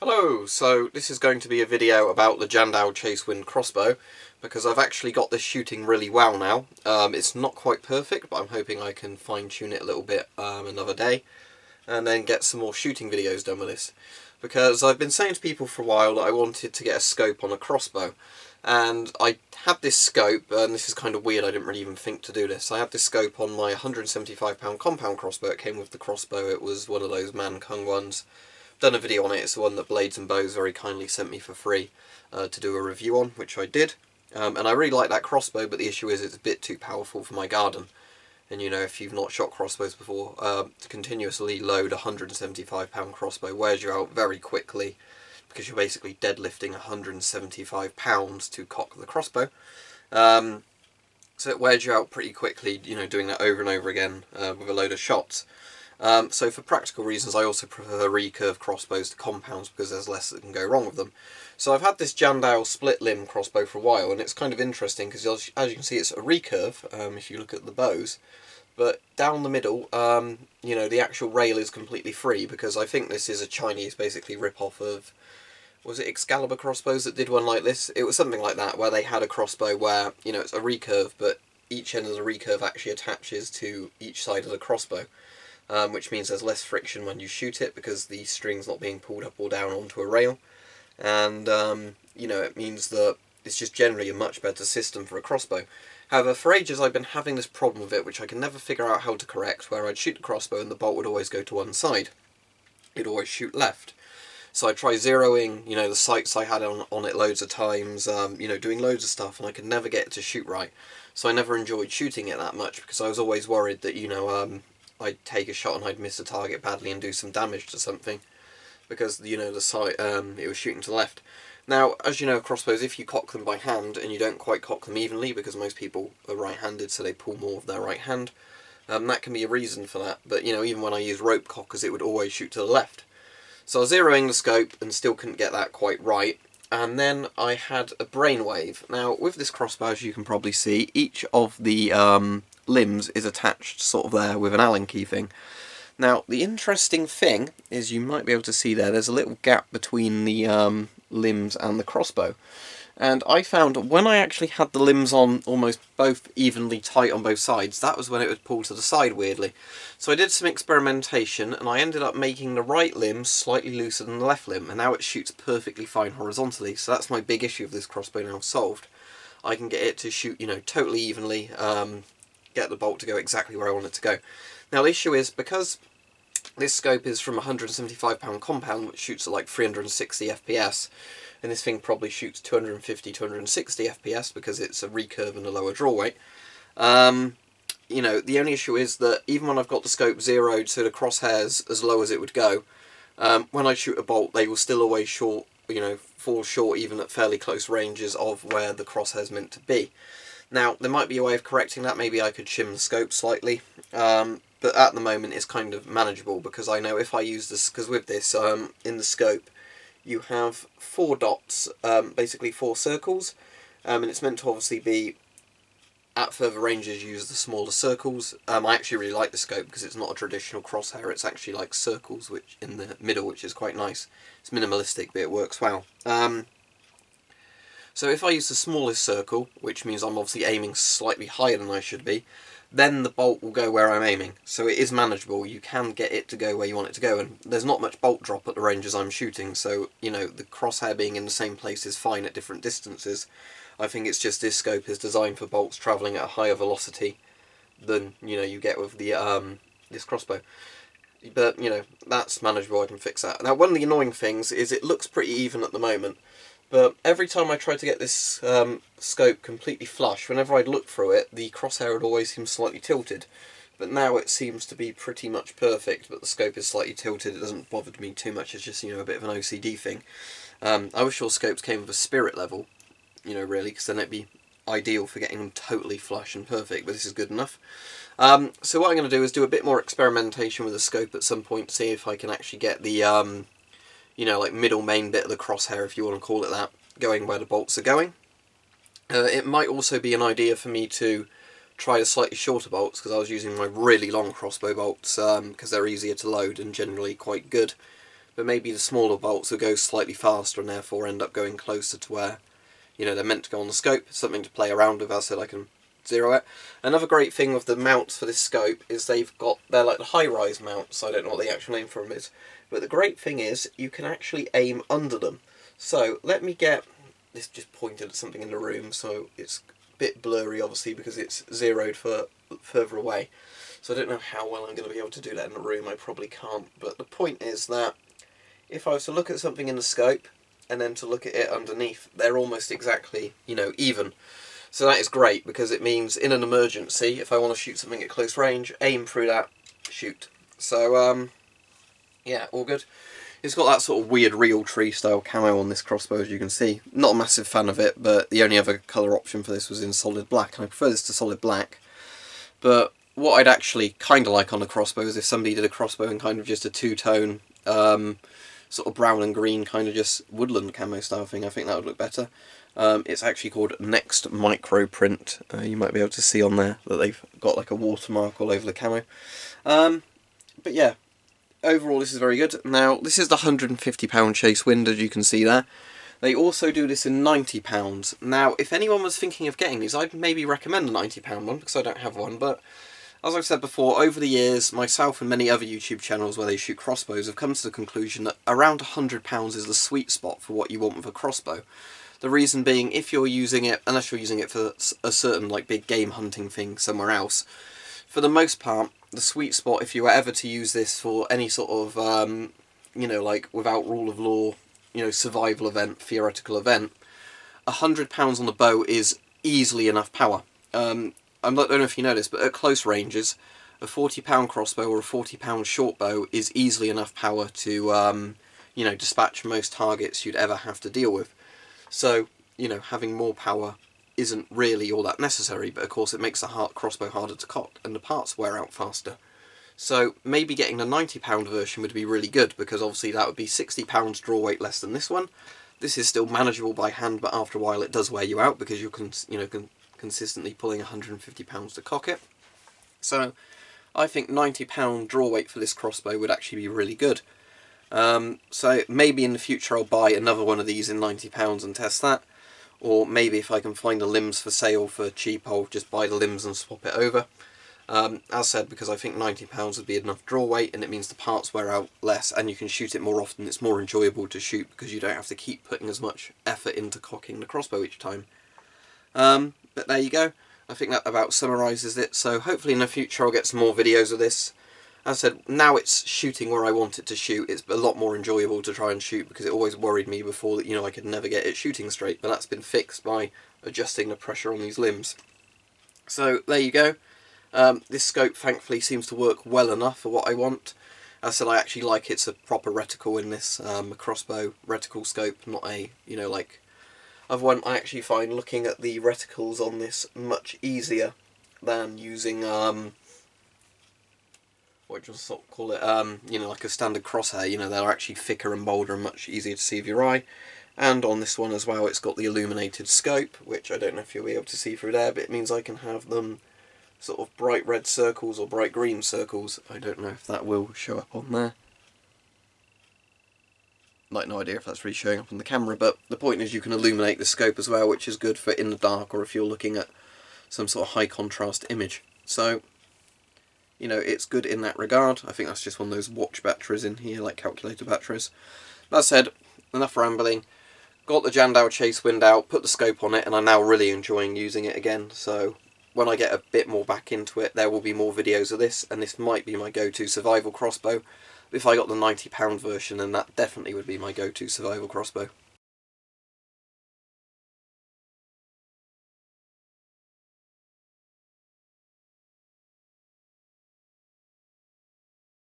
Hello, so this is going to be a video about the Jandao Chasewind Crossbow because I've actually got this shooting really well now. It's not quite perfect, but I'm hoping I can fine tune it a little bit another day and then get some more shooting videos done with this. Because I've been saying to people for a while that I wanted to get a scope on a crossbow, and I had this scope, and this is kind of weird, I didn't really even think to do this. I had this scope on my 175lb compound crossbow. It came with the crossbow. It was one of those Man Kung ones. Done a video on it. It's the one that Blades and Bows very kindly sent me for free to do a review on, which I did. And I really like that crossbow, but the issue is it's a bit too powerful for my garden. And you know, if you've not shot crossbows before, to continuously load a 175lb crossbow wears you out very quickly, because you're basically deadlifting 175 pounds to cock the crossbow. So it wears you out pretty quickly, you know, doing that over and over again with a load of shots. So for practical reasons I also prefer recurve crossbows to compounds because there's less that can go wrong with them. So I've had this Jandao split limb crossbow for a while, and it's kind of interesting because as you can see it's a recurve if you look at the bows, but down the middle you know, the actual rail is completely free, because I think this is a Chinese basically rip-off of, was it Excalibur crossbows that did one like this? It was something like that, where they had a crossbow where, you know, it's a recurve but each end of the recurve actually attaches to each side of the crossbow. Which means there's less friction when you shoot it because the string's not being pulled up or down onto a rail, and you know, it means that it's just generally a much better system for a crossbow. However, for ages I've been having this problem with it, which I can never figure out how to correct, where I'd shoot the crossbow and the bolt would always go to one side. It'd always shoot left. So I tried zeroing, you know, the sights I had on it loads of times, you know, doing loads of stuff, and I could never get it to shoot right. So I never enjoyed shooting it that much because I was always worried that, you know, I'd take a shot and I'd miss a target badly and do some damage to something, because, you know, the sight it was shooting to the left. Now, as you know, crossbows, if you cock them by hand and you don't quite cock them evenly, because most people are right-handed, so they pull more of their right hand, that can be a reason for that. But, you know, even when I use rope cockers, it would always shoot to the left. So I was zeroing the scope and still couldn't get that quite right. And then I had a brainwave. Now, with this crossbow, as you can probably see, each of the limbs is attached sort of there with an Allen key thing. Now, the interesting thing is, you might be able to see there's a little gap between the limbs and the crossbow. And I found when I actually had the limbs on almost both evenly tight on both sides, that was when it would pull to the side weirdly. So I did some experimentation and I ended up making the right limb slightly looser than the left limb, and now it shoots perfectly fine horizontally. So that's my big issue of this crossbow now solved. I can get it to shoot, you know, totally evenly, get the bolt to go exactly where I want it to go. Now the issue is, because this scope is from a 175lb compound which shoots at like 360 FPS, and this thing probably shoots 250, 260 FPS because it's a recurve and a lower draw weight. You know, the only issue is that even when I've got the scope zeroed so the crosshairs as low as it would go, when I shoot a bolt they will still always fall short even at fairly close ranges of where the crosshair's meant to be. Now, there might be a way of correcting that. Maybe I could shim the scope slightly, but at the moment it's kind of manageable, because I know if I use this, because with this, in the scope, you have 4 dots, basically 4 circles, and it's meant to obviously be, at further ranges, use the smaller circles. I actually really like the scope because it's not a traditional crosshair, it's actually like circles which in the middle, which is quite nice. It's minimalistic, but it works well. So if I use the smallest circle, which means I'm obviously aiming slightly higher than I should be, then the bolt will go where I'm aiming. So it is manageable, you can get it to go where you want it to go, and there's not much bolt drop at the ranges I'm shooting, so, you know, the crosshair being in the same place is fine at different distances. I think it's just this scope is designed for bolts travelling at a higher velocity than, you know, you get with the this crossbow. But, you know, that's manageable, I can fix that. Now, one of the annoying things is it looks pretty even at the moment, but every time I try to get this scope completely flush, whenever I'd look through it, the crosshair would always seem slightly tilted. But now it seems to be pretty much perfect, but the scope is slightly tilted. It doesn't bother me too much, it's just, you know, a bit of an OCD thing. I wish all scopes came with a spirit level, you know, really, because then it'd be ideal for getting them totally flush and perfect, but this is good enough. So what I'm going to do is do a bit more experimentation with the scope at some point, to see if I can actually get the you know, like middle main bit of the crosshair, if you want to call it that, going where the bolts are going. It might also be an idea for me to try the slightly shorter bolts, because I was using my really long crossbow bolts because they're easier to load and generally quite good. but maybe the smaller bolts will go slightly faster and therefore end up going closer to where, you know, they're meant to go on the scope. Something to play around with. As I said, I can zero it. Another great thing with the mounts for this scope is they're like the high-rise mounts. I don't know what the actual name for them is, but the great thing is you can actually aim under them. So let me get this just pointed at something in the room, so it's a bit blurry obviously because it's zeroed for further away. So I don't know how well I'm going to be able to do that in the room. I probably can't, but the point is that if I was to look at something in the scope and then to look at it underneath, they're almost exactly, you know, even. So that is great because it means in an emergency, if I want to shoot something at close range, aim through that, shoot. So, yeah, all good. It's got that sort of weird real tree style camo on this crossbow, as you can see. Not a massive fan of it, but the only other colour option for this was in solid black, and I prefer this to solid black. But what I'd actually kind of like on a crossbow is if somebody did a crossbow in kind of just a two-tone, sort of brown and green, kind of just woodland camo style thing. I think that would look better. It's actually called Next Micro Print. You might be able to see on there that they've got like a watermark all over the camo. But yeah, overall this is very good. Now, this is the £150 Chasewind, as you can see there. They also do this in £90. Now, if anyone was thinking of getting these, I'd maybe recommend the £90 one, because I don't have one, but as I've said before, over the years, myself and many other YouTube channels where they shoot crossbows have come to the conclusion that around £100 is the sweet spot for what you want with a crossbow. The reason being, if you're using it, unless you're using it for a certain like big game hunting thing somewhere else, for the most part, the sweet spot, if you were ever to use this for any sort of, you know, like without rule of law, you know, survival event, theoretical event, £100 on the bow is easily enough power. I don't know if you know this, but at close ranges, a £40 crossbow or a £40 short bow is easily enough power to, you know, dispatch most targets you'd ever have to deal with. So, you know, having more power isn't really all that necessary, but of course it makes the crossbow harder to cock, and the parts wear out faster. So maybe getting the £90 version would be really good, because obviously that would be £60 draw weight less than this one. This is still manageable by hand, but after a while it does wear you out because you're consistently pulling £150 to cock it. So I think £90 draw weight for this crossbow would actually be really good. So maybe in the future I'll buy another one of these in £90 and test that. Or maybe if I can find the limbs for sale for cheap, I'll just buy the limbs and swap it over. As said, because I think £90 would be enough draw weight, and it means the parts wear out less and you can shoot it more often. It's more enjoyable to shoot because you don't have to keep putting as much effort into cocking the crossbow each time. But there you go. I think that about summarises it. So hopefully in the future I'll get some more videos of this. As I said, now it's shooting where I want it to shoot. It's a lot more enjoyable to try and shoot, because it always worried me before that, you know, I could never get it shooting straight, but that's been fixed by adjusting the pressure on these limbs. So there you go. This scope thankfully seems to work well enough for what I want. As I said, I actually like it's a proper reticle in this, a crossbow reticle scope, not a, you know, like other one. I actually find looking at the reticles on this much easier than using what do you sort of call it, you know, like a standard crosshair. You know, they're actually thicker and bolder and much easier to see with your eye. And on this one as well, it's got the illuminated scope, which I don't know if you'll be able to see through there, but it means I can have them sort of bright red circles or bright green circles. I don't know if that will show up on there. Like, no idea if that's really showing up on the camera, but the point is you can illuminate the scope as well, which is good for in the dark or if you're looking at some sort of high contrast image. So, you know, it's good in that regard. I think that's just one of those watch batteries in here, like calculator batteries. That said, enough rambling. Got the Jandao Chasewind out, put the scope on it, and I'm now really enjoying using it again. So when I get a bit more back into it, there will be more videos of this, and this might be my go-to survival crossbow. If I got the £90 version, then that definitely would be my go-to survival crossbow.